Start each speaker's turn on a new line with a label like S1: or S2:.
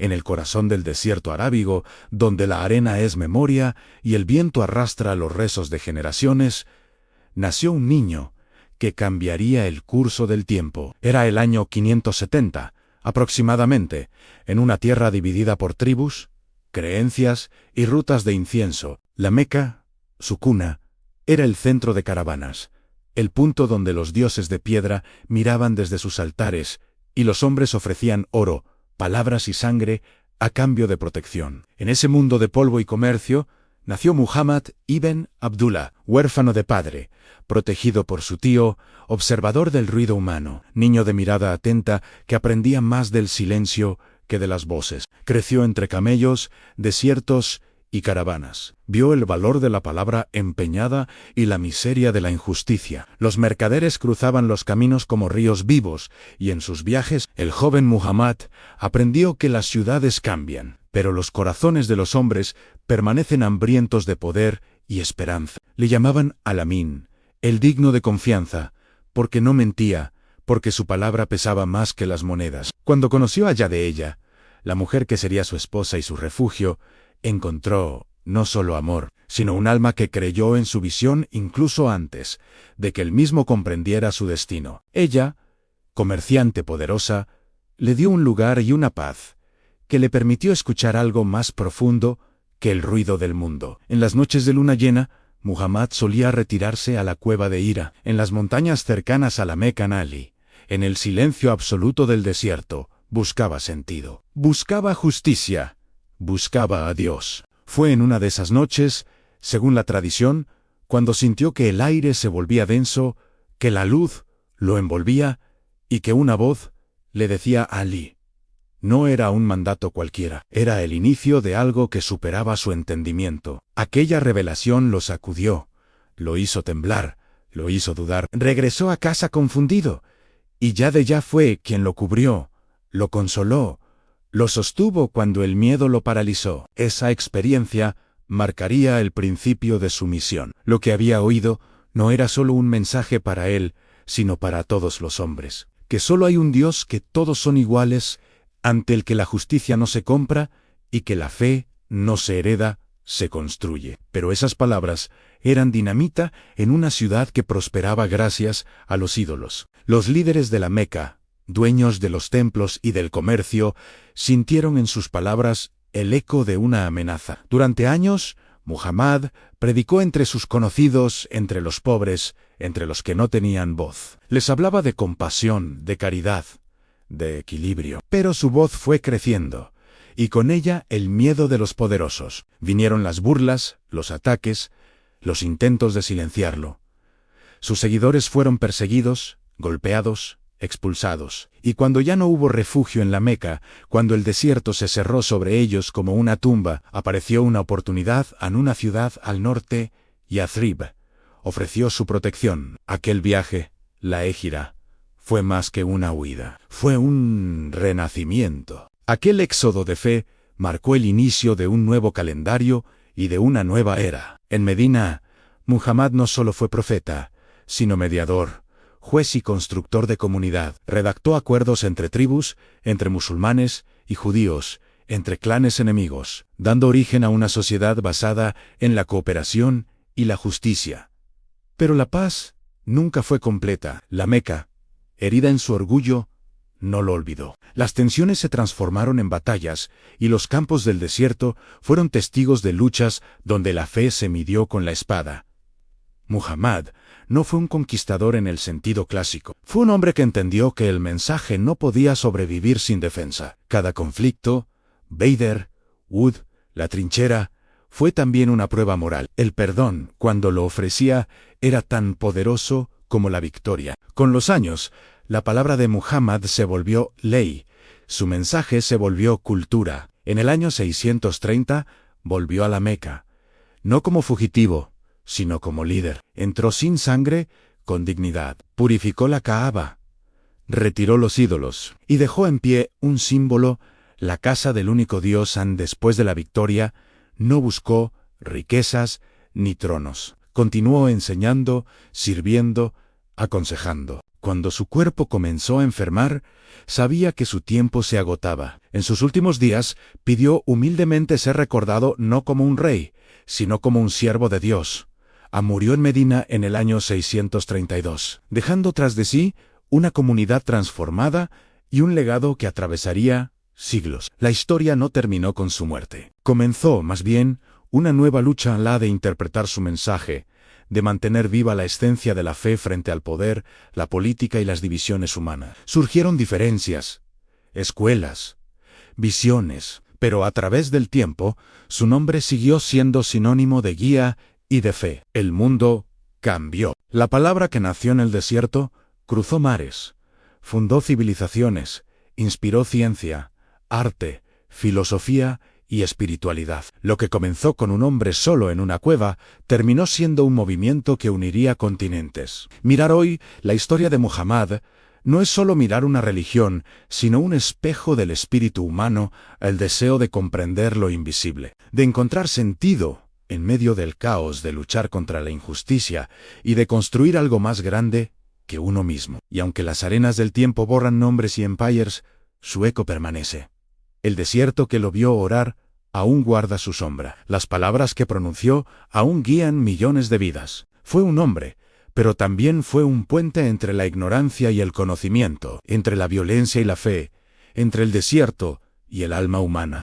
S1: en el corazón del desierto arábigo, donde la arena es memoria y el viento arrastra los rezos de generaciones, nació un niño que cambiaría el curso del tiempo. Era el año 570, aproximadamente, en una tierra dividida por tribus, creencias y rutas de incienso. La Meca, su cuna, era el centro de caravanas, el punto donde los dioses de piedra miraban desde sus altares y los hombres ofrecían oro, palabras y sangre a cambio de protección. En ese mundo de polvo y comercio, nació Muhammad ibn Abdullah, huérfano de padre, protegido por su tío, observador del ruido humano, niño de mirada atenta que aprendía más del silencio que de las voces. Creció entre camellos, desiertos y caravanas. Vio el valor de la palabra empeñada y la miseria de la injusticia. Los mercaderes cruzaban los caminos como ríos vivos, y en sus viajes el joven Muhammad aprendió que las ciudades cambian, pero los corazones de los hombres permanecen hambrientos de poder y esperanza. Le llamaban Al-Amin, el digno de confianza, porque no mentía, porque su palabra pesaba más que las monedas. Cuando conoció a Yadeella, la mujer que sería su esposa y su refugio, encontró no solo amor, sino un alma que creyó en su visión incluso antes de que él mismo comprendiera su destino. Ella, comerciante poderosa, le dio un lugar y una paz que le permitió escuchar algo más profundo que el ruido del mundo. En las noches de luna llena, Muhammad solía retirarse a la cueva de Hira, en las montañas cercanas a la Meca Nali. En el silencio absoluto del desierto, buscaba sentido, buscaba justicia, buscaba a Dios. Fue en una de esas noches, según la tradición, cuando sintió que el aire se volvía denso, que la luz lo envolvía y que una voz le decía a Ali. No era un mandato cualquiera, era el inicio de algo que superaba su entendimiento. Aquella revelación lo sacudió, lo hizo temblar, lo hizo dudar. Regresó a casa confundido, y Yadeella fue quien lo cubrió, lo consoló, lo sostuvo cuando el miedo lo paralizó. Esa experiencia marcaría el principio de su misión. Lo que había oído no era solo un mensaje para él, sino para todos los hombres. Que solo hay un Dios, que todos son iguales, ante el que la justicia no se compra y que la fe no se hereda, se construye. Pero esas palabras eran dinamita en una ciudad que prosperaba gracias a los ídolos. Los líderes de la Meca, dueños de los templos y del comercio, sintieron en sus palabras el eco de una amenaza. Durante años, Muhammad predicó entre sus conocidos, entre los pobres, entre los que no tenían voz. Les hablaba de compasión, de caridad, de equilibrio. Pero su voz fue creciendo, y con ella el miedo de los poderosos. Vinieron las burlas, los ataques, los intentos de silenciarlo. Sus seguidores fueron perseguidos, golpeados, expulsados. Y cuando ya no hubo refugio en la Meca, cuando el desierto se cerró sobre ellos como una tumba, apareció una oportunidad en una ciudad al norte, Yathrib. Ofreció su protección. Aquel viaje, la Égira, fue más que una huida. Fue un renacimiento. Aquel éxodo de fe marcó el inicio de un nuevo calendario y de una nueva era. En Medina, Muhammad no solo fue profeta, sino mediador, juez y constructor de comunidad. Redactó acuerdos entre tribus, entre musulmanes y judíos, entre clanes enemigos, dando origen a una sociedad basada en la cooperación y la justicia. Pero la paz nunca fue completa. La Meca, herida en su orgullo, no lo olvidó. Las tensiones se transformaron en batallas, y los campos del desierto fueron testigos de luchas donde la fe se midió con la espada. Muhammad no fue un conquistador en el sentido clásico. Fue un hombre que entendió que el mensaje no podía sobrevivir sin defensa. Cada conflicto, Badr, Uhud, la trinchera, fue también una prueba moral. El perdón, cuando lo ofrecía, era tan poderoso como la victoria. Con los años, la palabra de Muhammad se volvió ley, su mensaje se volvió cultura. En el año 630, volvió a la Meca, no como fugitivo, sino como líder. Entró sin sangre, con dignidad. Purificó la Kaaba, retiró los ídolos, y dejó en pie un símbolo, la casa del único Dios. Después de la victoria, no buscó riquezas ni tronos. Continuó enseñando, sirviendo, aconsejando. Cuando su cuerpo comenzó a enfermar, sabía que su tiempo se agotaba. En sus últimos días, pidió humildemente ser recordado no como un rey, sino como un siervo de Dios. Murió en Medina en el año 632, dejando tras de sí una comunidad transformada y un legado que atravesaría siglos. La historia no terminó con su muerte. Comenzó, más bien, una nueva lucha, la de interpretar su mensaje, de mantener viva la esencia de la fe frente al poder, la política y las divisiones humanas. Surgieron diferencias, escuelas, visiones, pero a través del tiempo, su nombre siguió siendo sinónimo de guía y de fe. El mundo cambió. La palabra que nació en el desierto cruzó mares, fundó civilizaciones, inspiró ciencia, arte, filosofía y espiritualidad. Lo que comenzó con un hombre solo en una cueva, terminó siendo un movimiento que uniría continentes. Mirar hoy la historia de Muhammad no es solo mirar una religión, sino un espejo del espíritu humano, el deseo de comprender lo invisible, de encontrar sentido en medio del caos, de luchar contra la injusticia y de construir algo más grande que uno mismo. Y aunque las arenas del tiempo borran nombres y empires, su eco permanece. El desierto que lo vio orar aún guarda su sombra. Las palabras que pronunció aún guían millones de vidas. Fue un hombre, pero también fue un puente entre la ignorancia y el conocimiento, entre la violencia y la fe, entre el desierto y el alma humana.